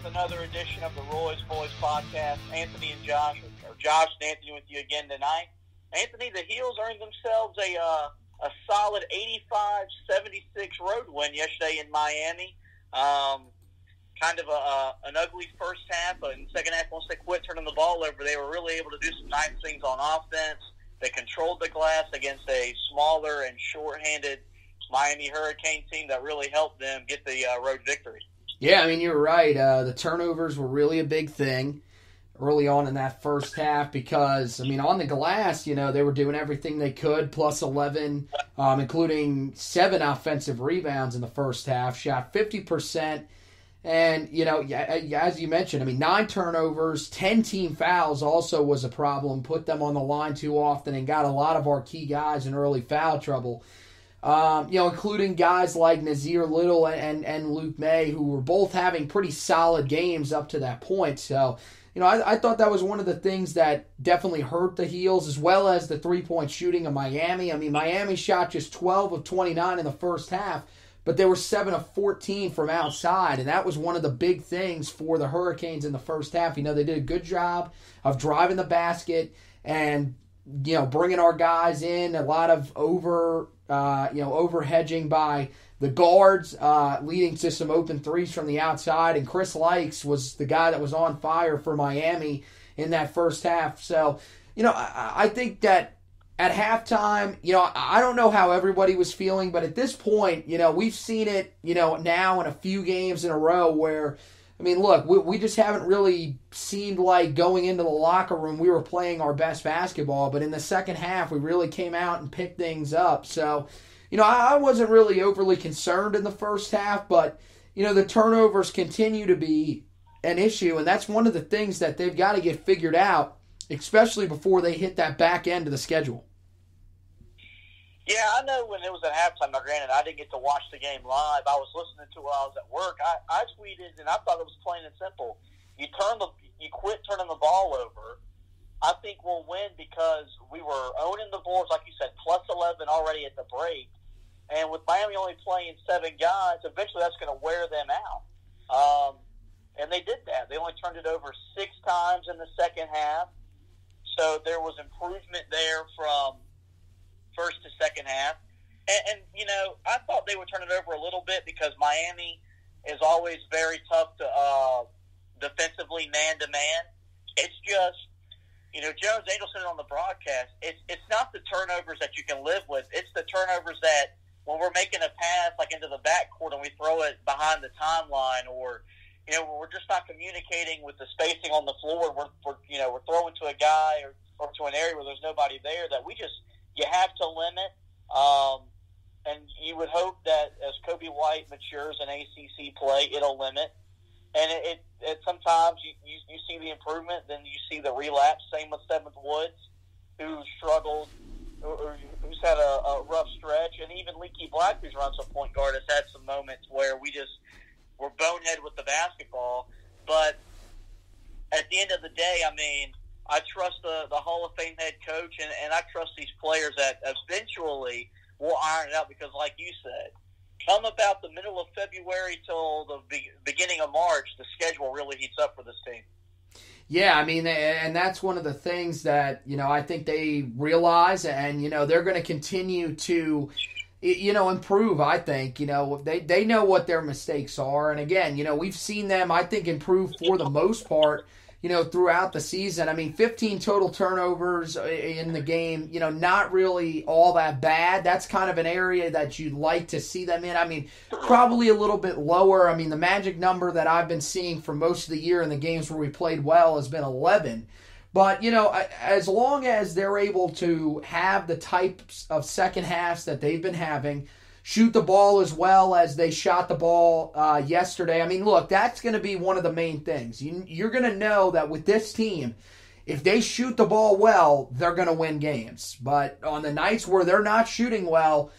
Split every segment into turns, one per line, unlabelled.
with another edition of the Roy's Boys podcast. Anthony and Josh, or Josh and Anthony with you again tonight. Anthony, the Heels earned themselves a solid 85-76 road win yesterday in Miami. Kind of an ugly first half, but in the second half, once they quit turning the ball over, they were really able to do some nice things on offense. They controlled the glass against a smaller and short-handed Miami Hurricane team that really helped them get the road victory.
Yeah, I mean, you're right. The turnovers were really a big thing early on in that first half because, I mean, on the glass, you know, they were doing everything they could, plus 11, including 7 offensive rebounds in the first half, shot 50%. And, you know, as you mentioned, I mean, 9 turnovers, 10 team fouls also was a problem, put them on the line too often and got a lot of our key guys in early foul trouble. You know, including guys like Nazir Little and Luke May, who were both having pretty solid games up to that point. So, you know, I thought that was one of the things that definitely hurt the Heels, as well as the three-point shooting of Miami. I mean, Miami shot just 12 of 29 in the first half, but they were 7 of 14 from outside, and that was one of the big things for the Hurricanes in the first half. You know, they did a good job of driving the basket and, you know, bringing our guys in, a lot of over-hedging by the guards, leading to some open threes from the outside. And Chris Lykes was the guy that was on fire for Miami in that first half. So, you know, I think that at halftime, you know, I don't know how everybody was feeling, but at this point, you know, we've seen it, you know, now in a few games in a row where, I mean, look, we just haven't really seemed like going into the locker room we were playing our best basketball, but in the second half we really came out and picked things up. So, you know, I wasn't really overly concerned in the first half, but, you know, the turnovers continue to be an issue, and that's one of the things that they've got to get figured out, especially before they hit that back end of the schedule.
Yeah, I know when it was at halftime. Now, granted, I didn't get to watch the game live. I was listening to it while I was at work. I tweeted, and I thought it was plain and simple. You quit turning the ball over. I think we'll win because we were owning the boards, like you said, plus 11 already at the break. And with Miami only playing 7 guys, eventually that's going to wear them out. And they did that. They only turned it over 6 times in the second half. So there was improvement there from first to second half. And, you know, I thought they would turn it over a little bit because Miami is always very tough to defensively man-to-man. It's just, you know, Jones Angel said it on the broadcast, it's not the turnovers that you can live with. It's the turnovers that when we're making a pass, like into the backcourt and we throw it behind the timeline, or, you know, we're just not communicating with the spacing on the floor. We're throwing to a guy or to an area where there's nobody there that you have to limit. And you would hope that as Kobe White matures in ACC play, it'll limit. And it sometimes you see the improvement, then you see the relapse. Same with Seventh Woods, who struggled, or who's had a rough stretch. And even Leaky Black, who's run some point guard, has had some moments where we're bonehead with the basketball. But at the end of the day, I mean, I trust the Hall of Fame head coach, and I trust these players that eventually will iron it out because, like you said, come about the middle of February till the beginning of March, the schedule really heats up for this team.
Yeah, I mean, and that's one of the things that, you know, I think they realize, and, you know, they're going to continue to, you know, improve, I think. You know, they know what their mistakes are. And, again, you know, we've seen them, I think, improve for the most part, you know, throughout the season. I mean, 15 total turnovers in the game, you know, not really all that bad. That's kind of an area that you'd like to see them in. I mean, probably a little bit lower. I mean, the magic number that I've been seeing for most of the year in the games where we played well has been 11. But, you know, as long as they're able to have the types of second halves that they've been having, shoot the ball as well as they shot the ball yesterday. I mean, look, that's going to be one of the main things. You're going to know that with this team, if they shoot the ball well, they're going to win games. But on the nights where they're not shooting well,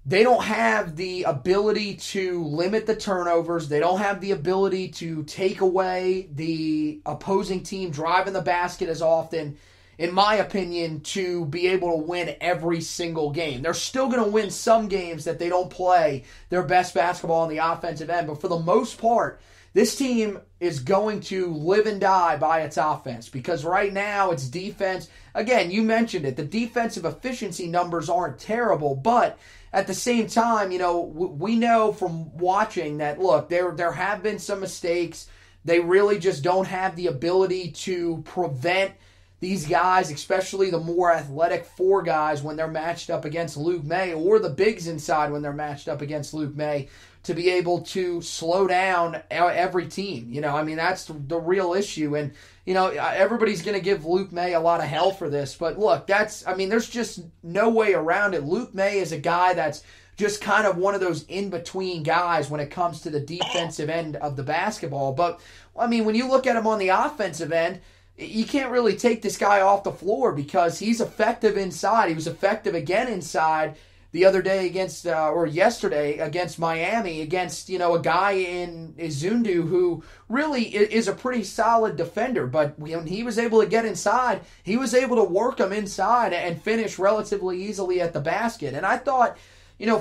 they don't have the ability to limit the turnovers. They don't have the ability to take away the opposing team driving the basket as often, in my opinion, to be able to win every single game. They're still going to win some games that they don't play their best basketball on the offensive end, but for the most part, this team is going to live and die by its offense because right now its defense, again, you mentioned it, the defensive efficiency numbers aren't terrible, but at the same time, we know from watching that, look, there have been some mistakes. They really just don't have the ability to prevent these guys, especially the more athletic four guys when they're matched up against Luke May, or the bigs inside when they're matched up against Luke May, to be able to slow down every team. That's the real issue. And, everybody's going to give Luke May a lot of hell for this. But look, there's just no way around it. Luke May is a guy that's just kind of one of those in-between guys when it comes to the defensive end of the basketball. But, when you look at him on the offensive end, you can't really take this guy off the floor because he's effective inside. He was effective again inside the other day yesterday against Miami, against, a guy in Izundu who really is a pretty solid defender. But when he was able to get inside, he was able to work him inside and finish relatively easily at the basket. And I thought,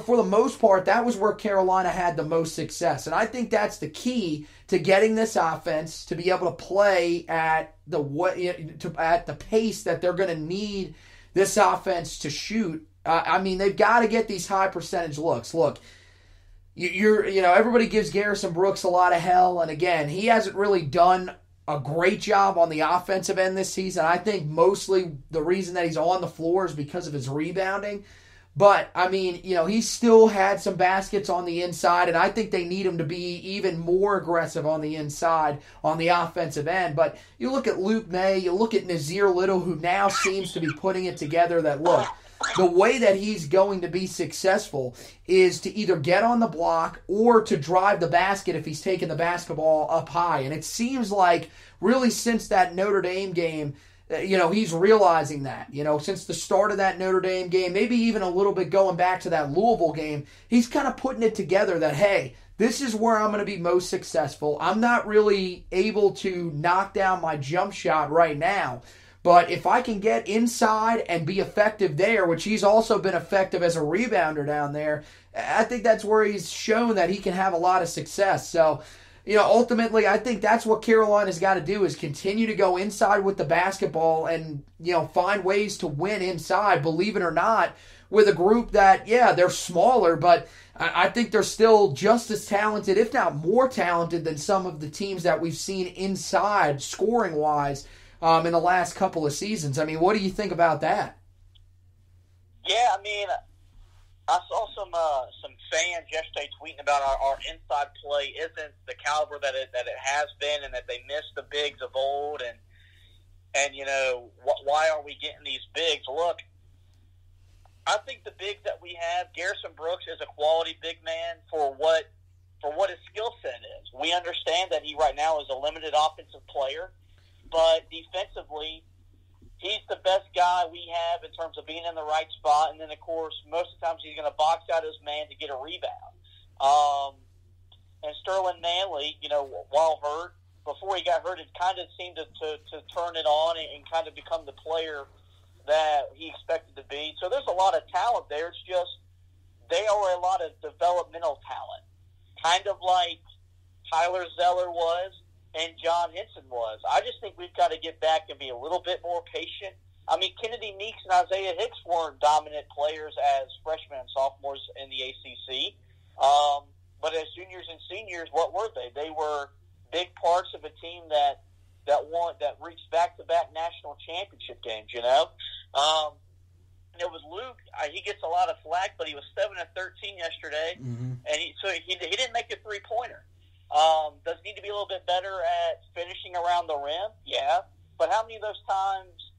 for the most part, that was where Carolina had the most success. And I think that's the key to getting this offense to be able to play at the pace that they're going to need this offense to shoot. They've got to get these high percentage looks. Look, everybody gives Garrison Brooks a lot of hell, and again, he hasn't really done a great job on the offensive end this season. I think mostly the reason that he's on the floor is because of his rebounding. But, he's still had some baskets on the inside, and I think they need him to be even more aggressive on the inside on the offensive end. But you look at Luke May, you look at Nazir Little, who now seems to be putting it together that, look, the way that he's going to be successful is to either get on the block or to drive the basket if he's taking the basketball up high. And it seems like really since that Notre Dame game, he's realizing that, since the start of that Notre Dame game, maybe even a little bit going back to that Louisville game, he's kind of putting it together that, hey, this is where I'm going to be most successful. I'm not really able to knock down my jump shot right now, but if I can get inside and be effective there, which he's also been effective as a rebounder down there, I think that's where he's shown that he can have a lot of success. So, ultimately, I think that's what Carolina's got to do is continue to go inside with the basketball and, find ways to win inside, believe it or not, with a group that, they're smaller, but I think they're still just as talented, if not more talented, than some of the teams that we've seen inside, scoring-wise, in the last couple of seasons. What do you think about that?
Yeah, I saw some fans yesterday tweeting about our inside play isn't the caliber that it has been, and that they miss the bigs of old, and why are we getting these bigs? Look, I think the bigs that we have, Garrison Brooks is a quality big man for what his skill set is. We understand that he right now is a limited offensive player, but defensively, he's the best guy we have in terms of being in the right spot. And then, of course, most of the times he's going to box out his man to get a rebound. And Sterling Manley, while hurt, before he got hurt, it kind of seemed to turn it on and kind of become the player that he expected to be. So there's a lot of talent there. It's just they are a lot of developmental talent, kind of like Tyler Zeller was and John Henson was. I just think we've got to get back and be a little bit more patient. Kennedy Meeks and Isaiah Hicks weren't dominant players as freshmen and sophomores in the ACC. But as juniors and seniors, what were they? They were big parts of a team that reached back-to-back national championship games, And it was Luke. He gets a lot of flack, but he was 7 of 13 yesterday, and he didn't make a three-pointer. Does he need to be a little bit better at finishing around the rim? Yeah. But how many of those times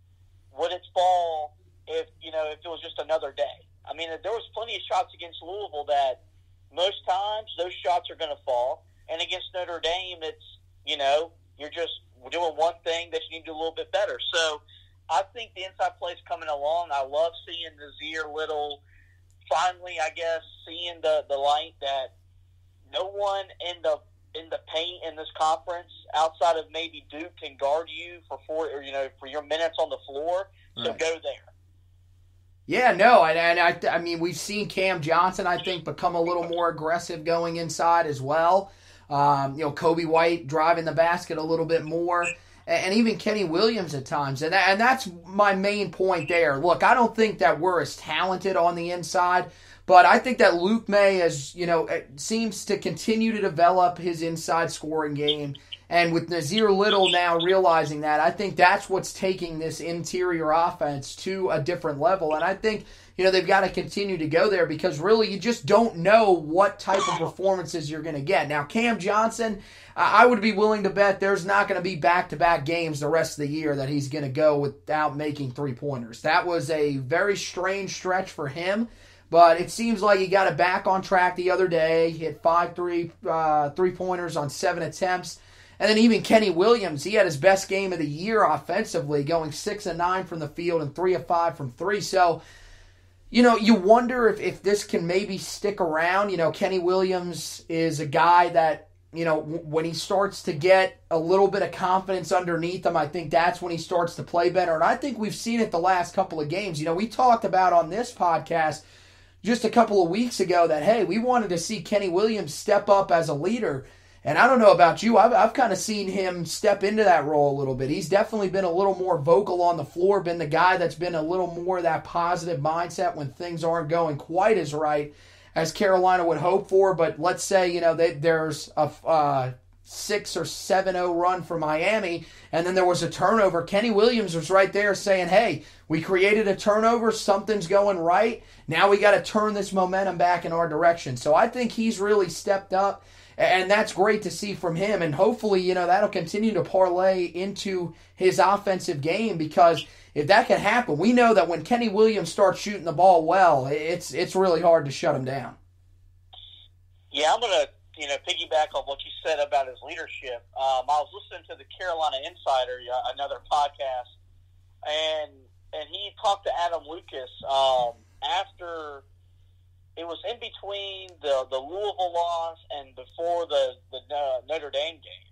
would it fall if it was just another day? There was plenty of shots against Louisville that most times those shots are going to fall. And against Notre Dame, it's, you're just doing one thing that you need to do a little bit better. So I think the inside play is coming along. I love seeing Nazir Little finally, I guess, seeing the light that no one in the paint in this conference outside of maybe Duke can guard you for your minutes on the floor. So
Right.
Go there.
Yeah, no, and we've seen Cam Johnson, I think, become a little more aggressive going inside as well. Kobe White driving the basket a little bit more, and even Kenny Williams at times. And that's my main point there. Look, I don't think that we're as talented on the inside, but I think that Luke May seems to continue to develop his inside scoring game. And with Nasir Little now realizing that, I think that's what's taking this interior offense to a different level. And I think, they've got to continue to go there because really you just don't know what type of performances you're going to get. Now, Cam Johnson, I would be willing to bet there's not going to be back-to-back games the rest of the year that he's going to go without making three-pointers. That was a very strange stretch for him. But it seems like he got it back on track the other day. He hit 5 three-pointers on 7 attempts. And then even Kenny Williams, he had his best game of the year offensively, going 6 of 9 from the field and 3 of 5 from 3. So, you wonder if this can maybe stick around. Kenny Williams is a guy that, when he starts to get a little bit of confidence underneath him, I think that's when he starts to play better. And I think we've seen it the last couple of games. We talked about on this podcast just a couple of weeks ago that, hey, we wanted to see Kenny Williams step up as a leader. And I don't know about you, I've kind of seen him step into that role a little bit. He's definitely been a little more vocal on the floor, been the guy that's been a little more of that positive mindset when things aren't going quite as right as Carolina would hope for. But let's say, there's a 6 or 7-0 run for Miami, and then there was a turnover. Kenny Williams was right there saying, hey, we created a turnover, something's going right. Now we got to turn this momentum back in our direction. So I think he's really stepped up. And that's great to see from him. And hopefully, that'll continue to parlay into his offensive game because if that can happen, we know that when Kenny Williams starts shooting the ball well, it's really hard to shut him down.
Yeah, I'm going to piggyback on what you said about his leadership. I was listening to the Carolina Insider, another podcast, and he talked to Adam Lucas after – it was in between the Louisville loss and before the Notre Dame game.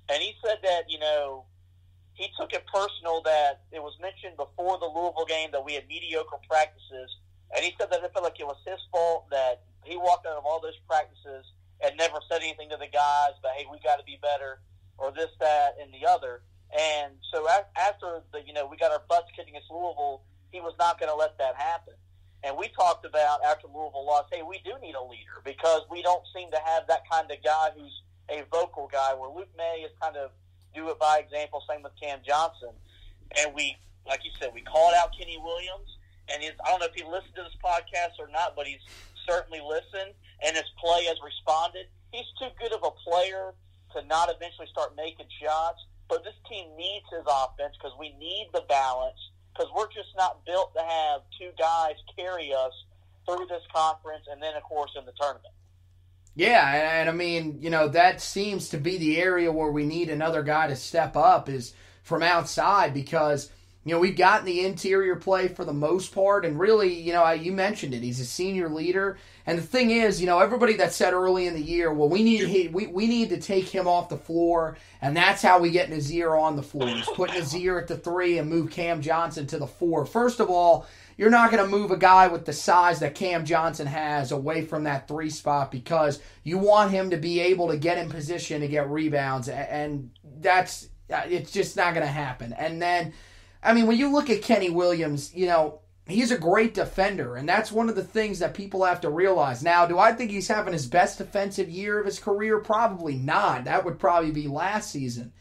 And he said that, he took it personal that it was mentioned before the Louisville game that we had mediocre practices. And he said that it felt like it was his fault that he walked out of all those practices and never said anything to the guys, but, hey, we got to be better, or this, that, and the other. And so after we got our butts kicked against Louisville, he was not going to let that happen. And we talked about, after Louisville lost, hey, we do need a leader because we don't seem to have that kind of guy who's a vocal guy, where Luke May is kind of do it by example, same with Cam Johnson. And we, like you said, we called out Kenny Williams, and I don't know if he listened to this podcast or not, but he's certainly listened, and his play has responded. He's too good of a player to not eventually start making shots, but this team needs his offense because we need the balance. Because we're just not built to have two guys carry us through this conference and then, of course, in the tournament.
Yeah, and I mean, that seems to be the area where we need another guy to step up is from outside because, we've gotten the interior play for the most part. And really, you mentioned it. He's a senior leader. And the thing is, everybody that said early in the year, well, we need to take him off the floor, and that's how we get Nasir on the floor. Just put Nasir at the 3 and move Cam Johnson to the 4. First of all, you're not going to move a guy with the size that Cam Johnson has away from that 3 spot because you want him to be able to get in position to get rebounds, and it's just not going to happen. And then, I mean, when you look at Kenny Williams, he's a great defender, and that's one of the things that people have to realize. Now, do I think he's having his best defensive year of his career? Probably not. That would probably be last season.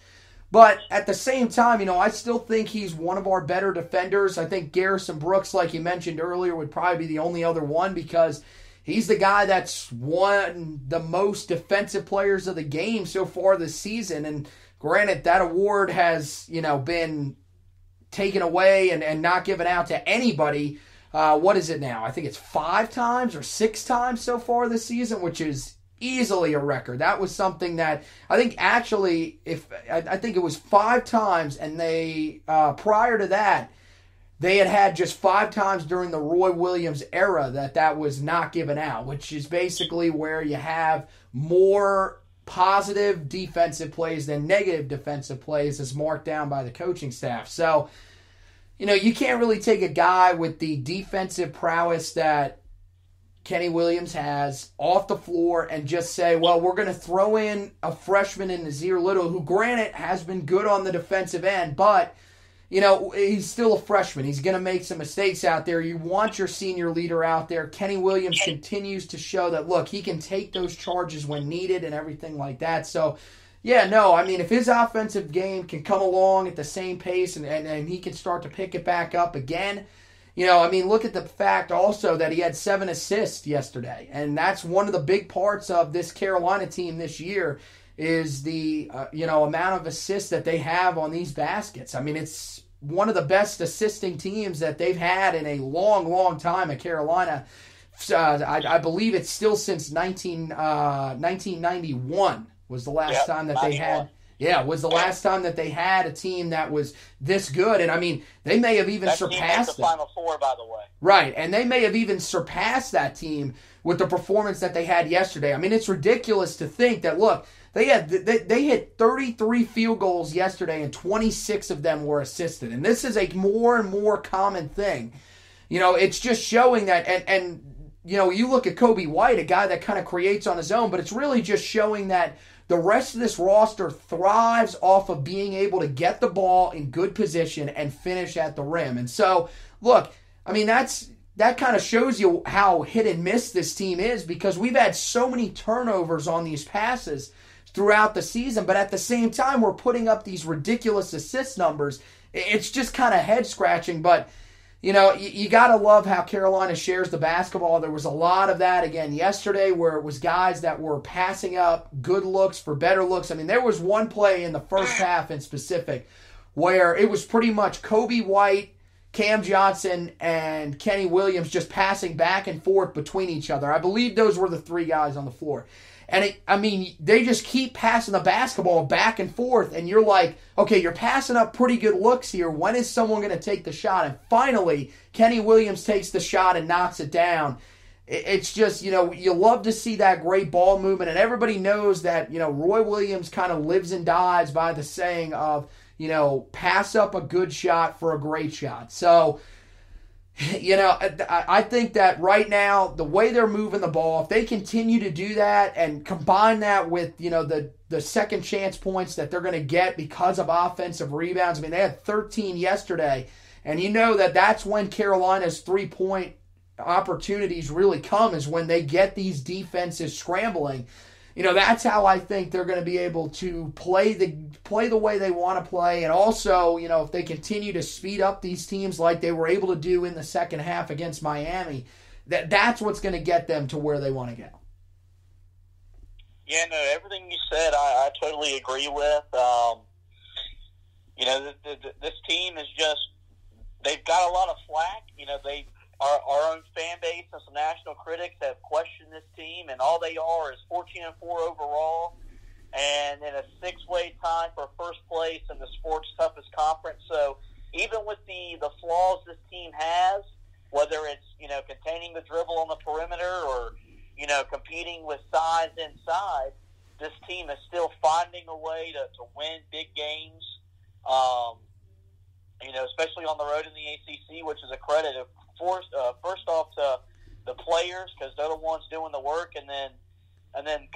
But at the same time, I still think he's one of our better defenders. I think Garrison Brooks, like you mentioned earlier, would probably be the only other one because he's the guy that's won the most defensive players of the game so far this season. And granted, that award has, been taken away and not given out to anybody. What is it now? I think it's 5 times or 6 times so far this season, which is easily a record. That was something that I think actually, I think it was 5 times, and they prior to that, they had just 5 times during the Roy Williams era that was not given out, which is basically where you have more positive defensive plays than negative defensive plays as marked down by the coaching staff. So, you can't really take a guy with the defensive prowess that Kenny Williams has off the floor and just say, well, we're going to throw in a freshman in Nazir Little, who, granted, has been good on the defensive end, but, he's still a freshman. He's going to make some mistakes out there. You want your senior leader out there. Kenny Williams continues to show that, look, he can take those charges when needed and everything like that. So, if his offensive game can come along at the same pace and he can start to pick it back up again, look at the fact also that he had 7 assists yesterday. And that's one of the big parts of this Carolina team this year is the, amount of assists that they have on these baskets. It's one of the best assisting teams that they've had in a long, long time at Carolina. I believe it's still since 1991 was the last time that they had. Yeah, was the last time that they had a team that was this good. And, they may have even surpassed
the Final Four, by the way.
Right, and they may have even surpassed that team with the performance that they had yesterday. It's ridiculous to think that, look, they hit 33 field goals yesterday, and 26 of them were assisted. And this is a more and more common thing. It's just showing that, and you look at Kobe White, a guy that kind of creates on his own, but it's really just showing that the rest of this roster thrives off of being able to get the ball in good position and finish at the rim. And so, look, that kind of shows you how hit and miss this team is, because we've had so many turnovers on these passes throughout the season, but at the same time, we're putting up these ridiculous assist numbers. It's just kind of head-scratching, but you got to love how Carolina shares the basketball. There was a lot of that again yesterday where it was guys that were passing up good looks for better looks. There was one play in the first half in specific where it was pretty much Kobe White, Cam Johnson, and Kenny Williams just passing back and forth between each other. I believe those were the 3 guys on the floor. And they just keep passing the basketball back and forth, and you're like, okay, you're passing up pretty good looks here. When is someone going to take the shot? And finally, Kenny Williams takes the shot and knocks it down. It's just, you love to see that great ball movement, and everybody knows that, Roy Williams kind of lives and dies by the saying of, pass up a good shot for a great shot. So, I think that right now, the way they're moving the ball, if they continue to do that and combine that with, the second chance points that they're going to get because of offensive rebounds. They had 13 yesterday, and that's when Carolina's 3-point opportunities really come, is when they get these defenses scrambling. That's how I think they're going to be able to play the way they want to play. And also, if they continue to speed up these teams like they were able to do in the second half against Miami, that's what's going to get them to where they want to go.
Yeah, no, everything you said, I totally agree with. This team is just, they've got a lot of flack. Our own fan base and some national critics have questioned this team, and all they are is 14-4 overall, and in a 6-way tie for first place in the sport's toughest conference. So even with the flaws this team has, whether it's containing the dribble on the perimeter or competing with size inside, this team is still finding a way to win big games. Especially on the road in the ACC, which is a credit of first off to the players, because they're the ones doing the work, and then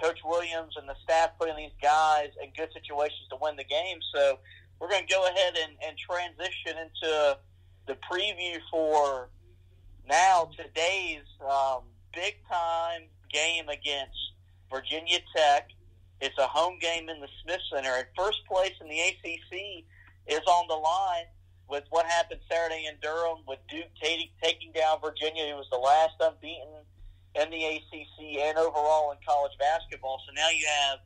Coach Williams and the staff putting these guys in good situations to win the game. So we're going to go ahead and transition into the preview for now today's big-time game against Virginia Tech. It's a home game in the Smith Center, and first place in the ACC is on the line with what happened Saturday in Durham, with Duke taking down Virginia, who was the last unbeaten in the ACC and overall in college basketball. So now you have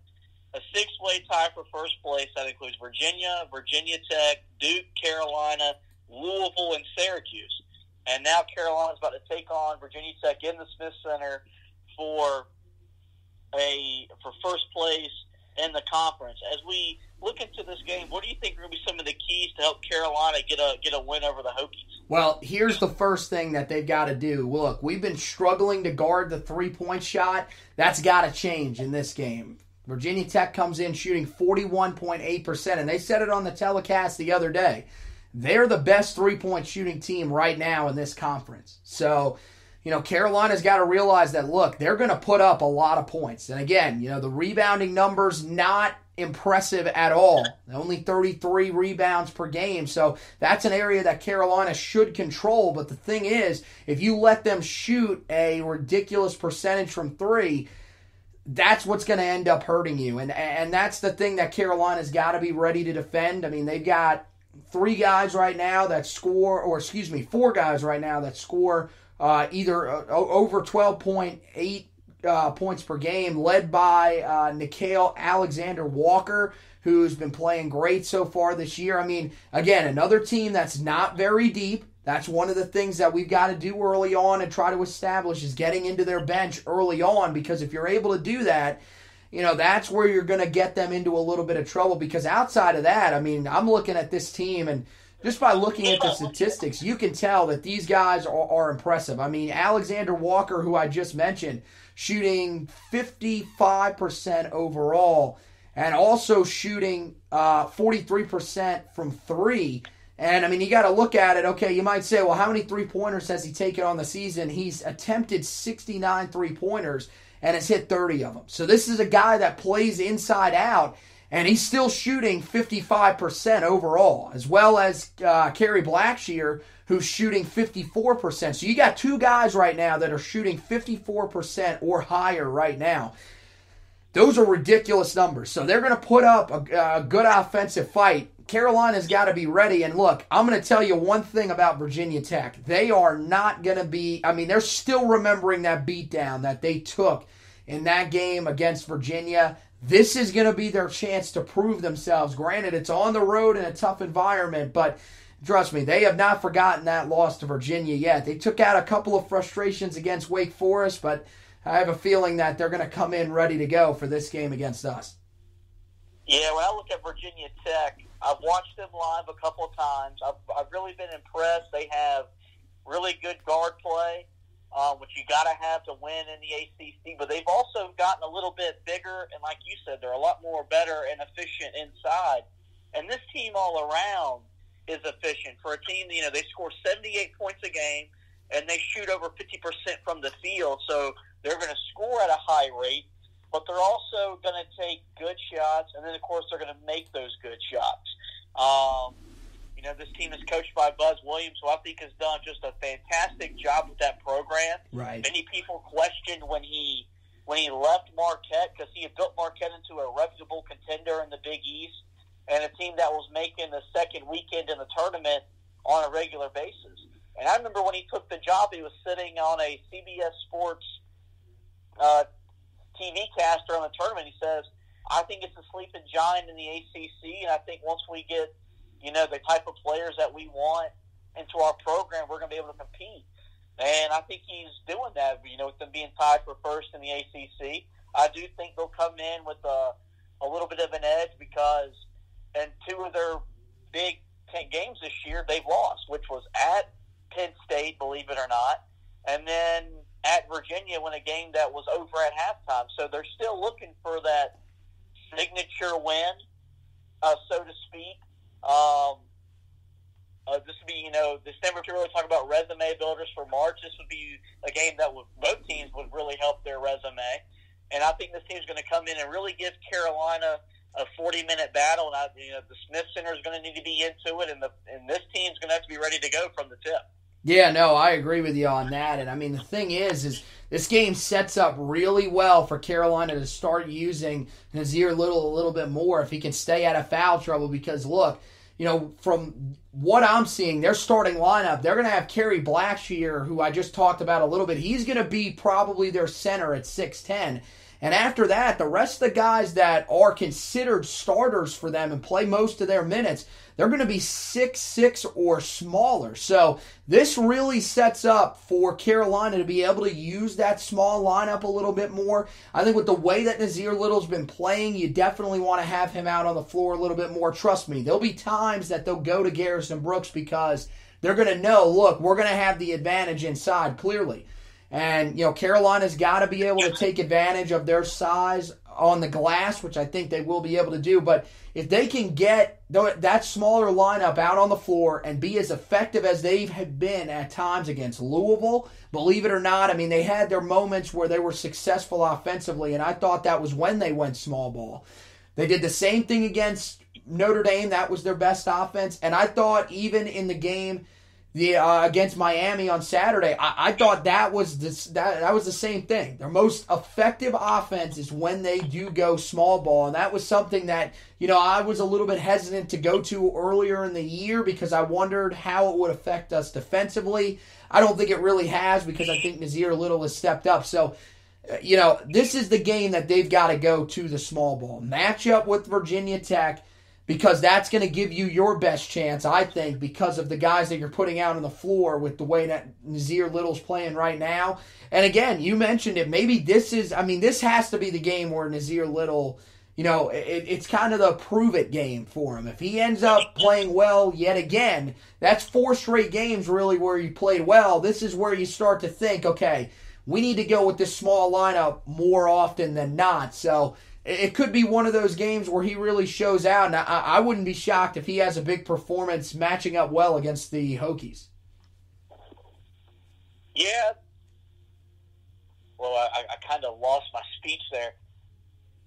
a 6-way tie for first place. That includes Virginia, Virginia Tech, Duke, Carolina, Louisville, and Syracuse. And now Carolina's about to take on Virginia Tech in the Smith Center for first place in the conference. As we look into this game, what do you think are going to be some of the keys to help Carolina get a win over the Hokies?
Well, here's the first thing that they've got to do. Look, we've been struggling to guard the 3-point shot. That's got to change in this game. Virginia Tech comes in shooting 41.8%, and they said it on the telecast the other day. They're the best 3-point shooting team right now in this conference. So Carolina's got to realize that, look, they're going to put up a lot of points. And again, the rebounding numbers not impressive at all. Only 33 rebounds per game. So that's an area that Carolina should control. But the thing is, if you let them shoot a ridiculous percentage from three, that's what's going to end up hurting you. And that's the thing that Carolina's got to be ready to defend. I mean, they've got four guys right now that score either over 12.8 points per game, led by Nickeil Alexander-Walker, who's been playing great so far this year. I mean, again, another team that's not very deep. That's one of the things that we've got to do early on and try to establish is getting into their bench early on, because if you're able to do that, that's where you're going to get them into a little bit of trouble, because outside of that, I mean, I'm looking at this team, and just by looking at the statistics, you can tell that these guys are impressive. I mean, Alexander Walker, who I just mentioned, shooting 55% overall and also shooting 43% from three. And, I mean, you got to look at it. Okay, you might say, well, how many three-pointers has he taken on the season? He's attempted 69 three-pointers and has hit 30 of them. So this is a guy that plays inside out, and he's still shooting 55% overall, as well as Kerry Blackshear, who's shooting 54%. So you got two guys right now that are shooting 54% or higher right now. Those are ridiculous numbers. So they're going to put up a good offensive fight. Carolina's got to be ready. And look, I'm going to tell you one thing about Virginia Tech. They are not going to be, I mean, they're still remembering that beatdown that they took in that game against Virginia. This is going to be their chance to prove themselves. Granted, it's on the road in a tough environment, but trust me, they have not forgotten that loss to Virginia yet. They took out a couple of frustrations against Wake Forest, but I have a feeling that they're going to come in ready to go for this game against us.
Yeah, when I look at Virginia Tech, I've watched them live a couple of times. I've really been impressed. They have really good guard play, which you got to have to win in the ACC. But they've also gotten a little bit bigger, and like you said, they're a lot more better and efficient inside. And this team all around is efficient. For a team, they score 78 points a game, and they shoot over 50% from the field. So they're going to score at a high rate, but they're also going to take good shots, and then, of course, they're going to make those good shots. This team is coached by Buzz Williams, who I think has done just a fantastic job with that program.
Right.
Many people questioned when he left Marquette, because he had built Marquette into a reputable contender in the Big East and a team that was making the second weekend in the tournament on a regular basis. And I remember when he took the job, he was sitting on a CBS Sports TV caster on the tournament. He says, I think it's a sleeping giant in the ACC, and I think once we get, the type of players that we want into our program, we're going to be able to compete. And I think he's doing that, with them being tied for first in the ACC. I do think they'll come in with a little bit of an edge, because in two of their big games this year, they've lost, which was at Penn State, believe it or not, and then at Virginia when a game that was over at halftime. So they're still looking for that signature win, so to speak. This would be, December to really talk about resume builders for March. This would be a game that both teams would really help their resume. And I think this team's going to come in and really give Carolina a 40-minute battle. And the Smith Center is going to need to be into it, and this team's going to have to be ready to go from the tip.
Yeah, no, I agree with you on that. And, I mean, the thing is this game sets up really well for Carolina to start using Nassir Little a little bit more if he can stay out of foul trouble. Because, look, from what I'm seeing, their starting lineup, they're going to have Kerry Blackshear, who I just talked about a little bit. He's going to be probably their center at 6'10". And after that, the rest of the guys that are considered starters for them and play most of their minutes, they're going to be 6'6" or smaller. So this really sets up for Carolina to be able to use that small lineup a little bit more. I think with the way that Nassir Little's been playing, you definitely want to have him out on the floor a little bit more. Trust me, there'll be times that they'll go to Garrison Brooks because they're going to know, look, we're going to have the advantage inside, clearly. And, Carolina's got to be able to take advantage of their size on the glass, which I think they will be able to do. But if they can get that smaller lineup out on the floor and be as effective as they have been at times against Louisville, believe it or not, I mean, they had their moments where they were successful offensively, and I thought that was when they went small ball. They did the same thing against Notre Dame. That was their best offense. And I thought even in the game against Miami on Saturday, I thought that was the same thing. Their most effective offense is when they do go small ball, and that was something that I was a little bit hesitant to go to earlier in the year because I wondered how it would affect us defensively. I don't think it really has because I think Nazir Little has stepped up. So, this is the game that they've got to go to the small ball. Match up with Virginia Tech, because that's going to give you your best chance, I think, because of the guys that you're putting out on the floor with the way that Nazir Little's playing right now. And again, you mentioned it. Maybe this has to be the game where Nazir Little, it's kind of the prove-it game for him. If he ends up playing well yet again, that's 4 straight games really where you played well. This is where you start to think, okay, we need to go with this small lineup more often than not. So it could be one of those games where he really shows out, and I wouldn't be shocked if he has a big performance matching up well against the Hokies.
Yeah. Well, I kind of lost my speech there.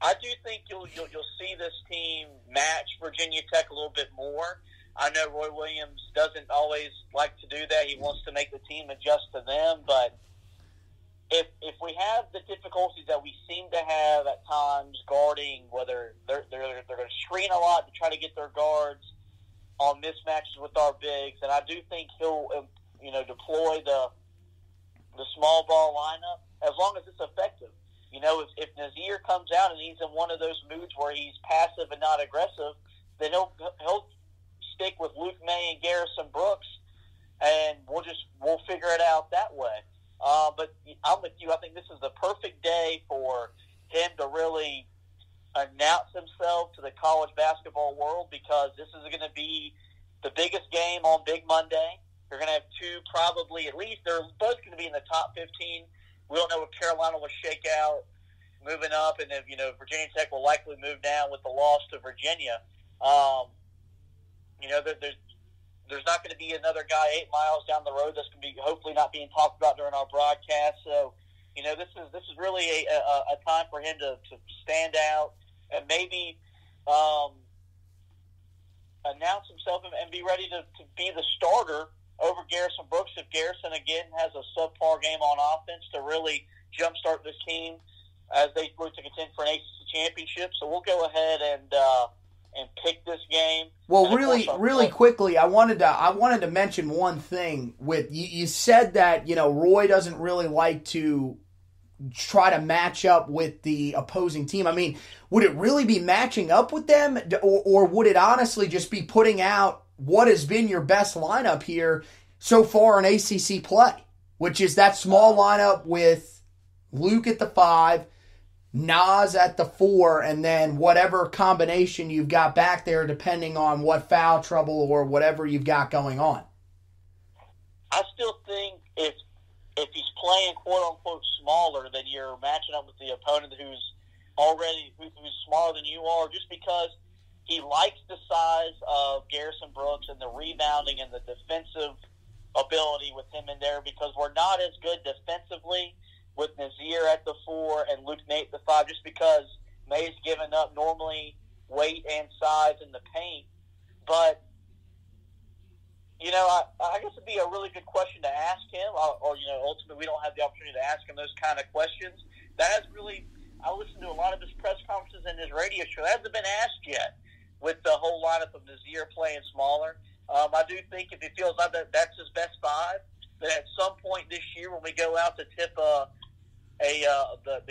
I do think you'll see this team match Virginia Tech a little bit more. I know Roy Williams doesn't always like to do that. He wants to make the team adjust to them, but if we have the difficulties that we seem to have at times guarding, whether they're going to screen a lot to try to get their guards on mismatches with our bigs, and I do think he'll deploy the small ball lineup as long as it's effective. If Nazir comes out and he's in one of those moods where he's passive and not aggressive, then he'll stick with Luke May and Garrison Brooks, and we'll figure it out that way. But I'm with you. I think this is the perfect day for him to really announce himself to the college basketball world, because this is going to be the biggest game on Big Monday. You're going to have two, probably at least. They're both going to be in the top 15. We don't know if Carolina will shake out moving up, and if Virginia Tech will likely move down with the loss to Virginia. There's not going to be another guy 8 miles down the road that's going to be hopefully not being talked about during our broadcast. So, this is really a time for him to stand out and maybe announce himself and be ready to be the starter over Garrison Brooks if Garrison again has a subpar game on offense to really jumpstart this team as they look to contend for an ACC championship. So we'll go ahead and pick this game.
Well, really quickly, I wanted to mention one thing. With you said that Roy doesn't really like to try to match up with the opposing team. I mean, would it really be matching up with them, or would it honestly just be putting out what has been your best lineup here so far in ACC play, which is that small lineup with Luke at the 5, Nas at the 4, and then whatever combination you've got back there depending on what foul trouble or whatever you've got going on?
I still think if he's playing quote-unquote smaller, then you're matching up with the opponent who's smaller than you are, just because he likes the size of Garrison Brooks and the rebounding and the defensive ability with him in there, because we're not as good defensively with Nazir at the 4 and Luke May at the 5, just because May's given up normally weight and size in the paint. But, I guess it'd be a really good question to ask him, or ultimately we don't have the opportunity to ask him those kind of questions. I listened to a lot of his press conferences and his radio show. That hasn't been asked yet with the whole lineup of Nazir playing smaller. I do think if he feels like that's his best 5, that at some point this year when we go out to tip the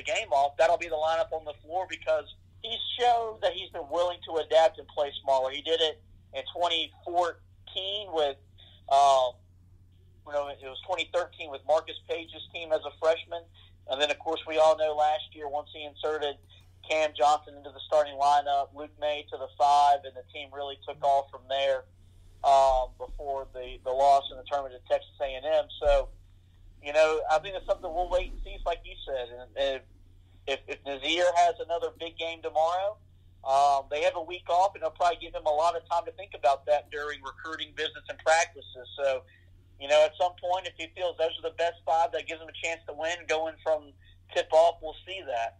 game off, that'll be the lineup on the floor, because he's shown that he's been willing to adapt and play smaller. He did it in 2014 with, it was 2013 with Marcus Page's team as a freshman. And then, of course, we all know last year once he inserted Cam Johnson into the starting lineup, Luke May to the 5, and the team really took off from there before the loss in the tournament to Texas A&M. So, I think it's something we'll wait and see, like you said. And if Nazir has another big game tomorrow, they have a week off, and they'll probably give him a lot of time to think about that during recruiting visits and practices. So, at some point, if he feels those are the best five, that gives him a chance to win. Going from tip-off, we'll see that.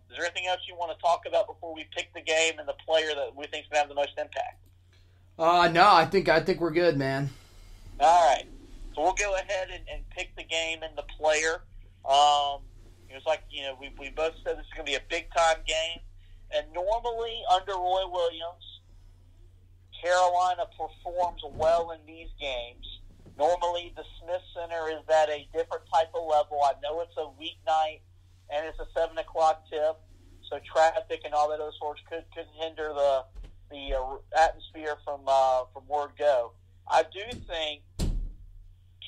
Is there anything else you want to talk about before we pick the game and the player that we think is going to have the most impact?
No, I think we're good, man.
All right. So we'll go ahead and pick the game and the player. It's like, we both said this is going to be a big-time game. And normally, under Roy Williams, Carolina performs well in these games. Normally, the Smith Center is at a different type of level. I know it's a weeknight, and it's a 7 o'clock tip, so traffic and all that other sorts could hinder the atmosphere from word go. I do think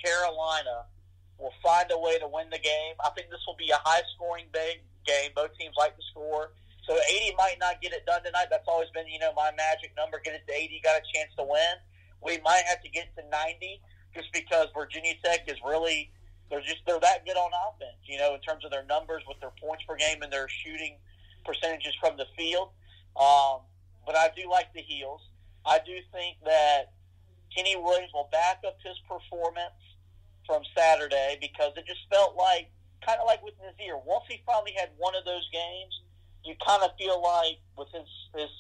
Carolina will find a way to win the game. I think this will be a high-scoring game. Both teams like to score. So 80 might not get it done tonight. That's always been, my magic number. Get it to 80, got a chance to win. We might have to get to 90 just because Virginia Tech is really – they're that good on offense, in terms of their numbers with their points per game and their shooting percentages from the field. But I do like the Heels. I do think that Kenny Williams will back up his performance from Saturday because it just felt like, kind of like with Nazir, once he finally had one of those games, you kind of feel like with his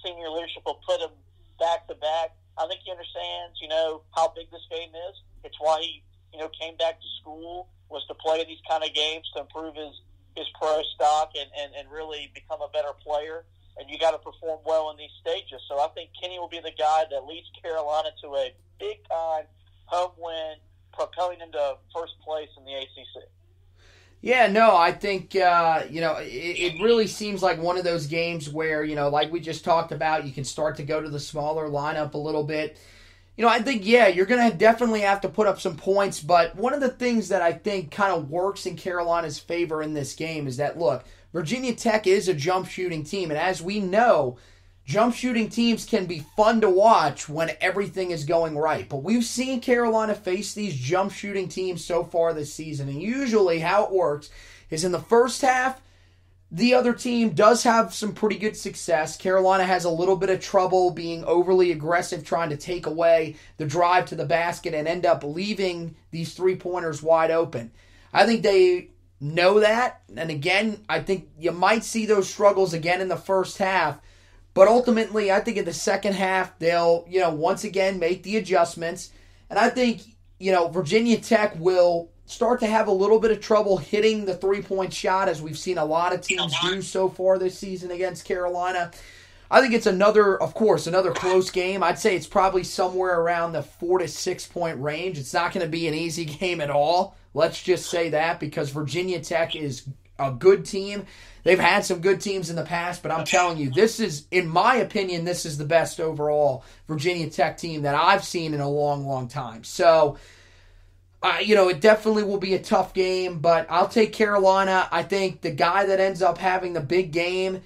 senior leadership will put him back to back. I think he understands, how big this game is. It's why he, came back to school, was to play these kind of games to improve his pro stock and really become a better player. And you got to perform well in these stages. So I think Kenny will be the guy that leads Carolina to a big-time home win, propelling into first place in the ACC.
Yeah, no, I think, it really seems like one of those games where, like we just talked about, you can start to go to the smaller lineup a little bit. I think, you're going to definitely have to put up some points, but one of the things that I think kind of works in Carolina's favor in this game is that, look, Virginia Tech is a jump shooting team, and as we know, jump shooting teams can be fun to watch when everything is going right. But we've seen Carolina face these jump shooting teams so far this season, and usually how it works is in the first half, the other team does have some pretty good success. Carolina has a little bit of trouble being overly aggressive, trying to take away the drive to the basket and end up leaving these three-pointers wide open. I think they know that, and again, I think you might see those struggles again in the first half, but ultimately, I think in the second half, they'll, once again make the adjustments, and I think, Virginia Tech will start to have a little bit of trouble hitting the three-point shot, as we've seen a lot of teams do so far this season against Carolina. I think it's another close game. I'd say it's probably somewhere around the 4 to 6 point range. It's not going to be an easy game at all. Let's just say that, because Virginia Tech is a good team. They've had some good teams in the past, but I'm telling you, this is, in my opinion, this is the best overall Virginia Tech team that I've seen in a long, long time. So, it definitely will be a tough game, but I'll take Carolina. I think the guy that ends up having the big game,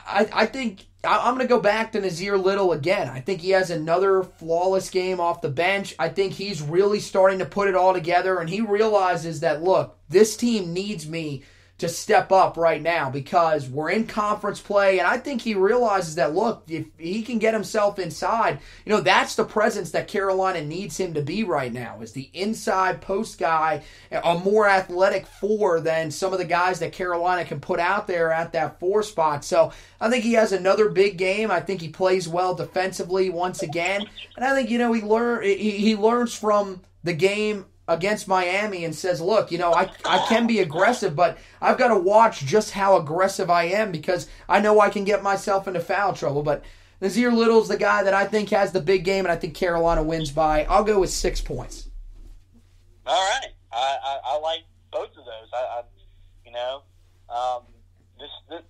I think I'm going to go back to Nazir Little again. I think he has another flawless game off the bench. I think he's really starting to put it all together, and he realizes that, look, this team needs me to step up right now because we're in conference play, and I think he realizes that, look, if he can get himself inside, that's the presence that Carolina needs him to be right now, is the inside post guy, a more athletic four than some of the guys that Carolina can put out there at that four spot. So I think he has another big game. I think he plays well defensively once again, and I think, he learns from the game against Miami and says, look, I can be aggressive, but I've got to watch just how aggressive I am because I know I can get myself into foul trouble. But Nazir Little's the guy that I think has the big game, and I think Carolina wins by, I'll go with 6 points.
All right. I like both of those.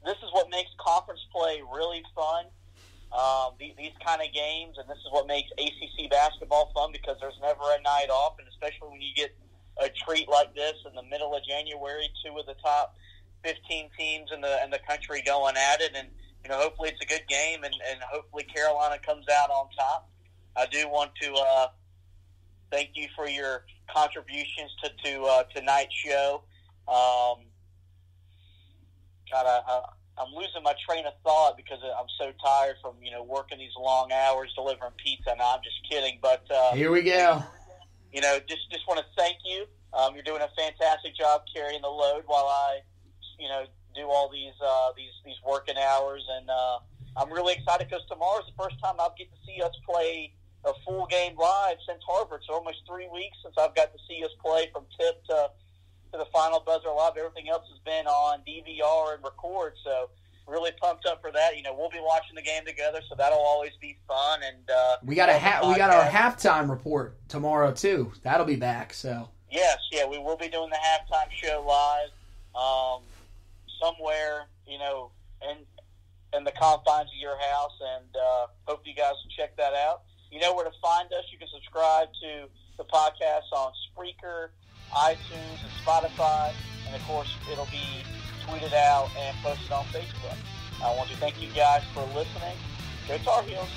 This is what makes conference play really fun. These kind of games, and this is what makes ACC basketball fun because there's never a night off, and especially when you get a treat like this in the middle of January, 2 of the top 15 teams in the country going at it, and hopefully it's a good game, and hopefully Carolina comes out on top. I do want to thank you for your contributions to tonight's show. God, I'm losing my train of thought because I'm so tired from working these long hours delivering pizza. No, I'm just kidding. But
here we go.
Just want to thank you. You're doing a fantastic job carrying the load while I, do all these working hours, and I'm really excited because tomorrow's the first time I'll get to see us play a full game live since Harvard. So almost 3 weeks since I've got to see us play from tip to the final buzzer live. Everything else has been on DVR and record. So really pumped up for that. We'll be watching the game together, so that'll always be fun. And
we got our halftime report tomorrow too. That'll be back. So
yes, we will be doing the halftime show live somewhere, in the confines of your house, and hope you guys will check that out. You know where to find us. You can subscribe to the podcast on Spreaker, iTunes, and Spotify, and of course it'll be tweeted out and posted on Facebook. I want to thank you guys for listening. Go Tar Heels!